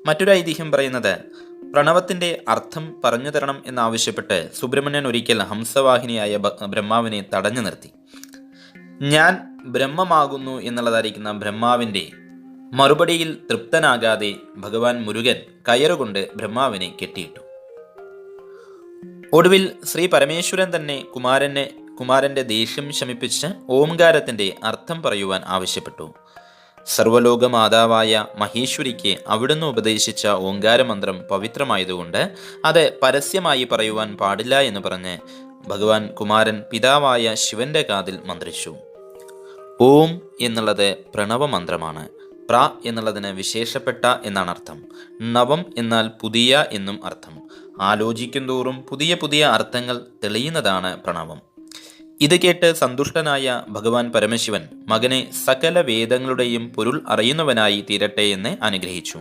മറ്റൊരു ഐതിഹ്യം പറയുന്നത് പ്രണവത്തിന്റെ അർത്ഥം പറഞ്ഞു തരണം എന്നാവശ്യപ്പെട്ട് സുബ്രഹ്മണ്യൻ ഒരിക്കൽ ഹംസവാഹിനിയായ ബ്രഹ്മാവിനെ തടഞ്ഞു നിർത്തി. ഞാൻ ബ്രഹ്മമാകുന്നു എന്നുള്ളതായിരിക്കുന്ന ബ്രഹ്മാവിന്റെ മറുപടിയിൽ തൃപ്തനാകാതെ ഭഗവാൻ മുരുകൻ കയറുകൊണ്ട് ബ്രഹ്മാവിനെ കെട്ടിയിട്ടു. ഒടുവിൽ ശ്രീ പരമേശ്വരൻ തന്നെ കുമാരന്റെ ദേഷ്യം ശമിപ്പിച്ച് ഓംകാരത്തിന്റെ അർത്ഥം പറയുവാൻ ആവശ്യപ്പെട്ടു. സർവലോക മാതാവായ മഹേശ്വരിക്ക് അവിടുന്ന് ഉപദേശിച്ച ഓംകാരമന്ത്രം പവിത്രമായതുകൊണ്ട് അത് പരസ്യമായി പറയുവാൻ പാടില്ല എന്ന് പറഞ്ഞ് ഭഗവാൻ കുമാരൻ പിതാവായ ശിവന്റെ കാതിൽ മന്ത്രിച്ചു. ഓം എന്നുള്ളത് പ്രണവമന്ത്രമാണ്. പ്ര എന്നുള്ളതിന് വിശേഷപ്പെട്ട എന്നാണ് അർത്ഥം. നവം എന്നാൽ പുതിയ എന്നും അർത്ഥം. ആലോചിക്കും തോറും പുതിയ പുതിയ അർത്ഥങ്ങൾ തെളിയുന്നതാണ് പ്രണവം. ഇത് കേട്ട് സന്തുഷ്ടനായ ഭഗവാൻ പരമശിവൻ മകനെ സകല വേദങ്ങളുടെയും പൊരുൾ അറിയുന്നവനായി തീരട്ടെ എന്ന് അനുഗ്രഹിച്ചു.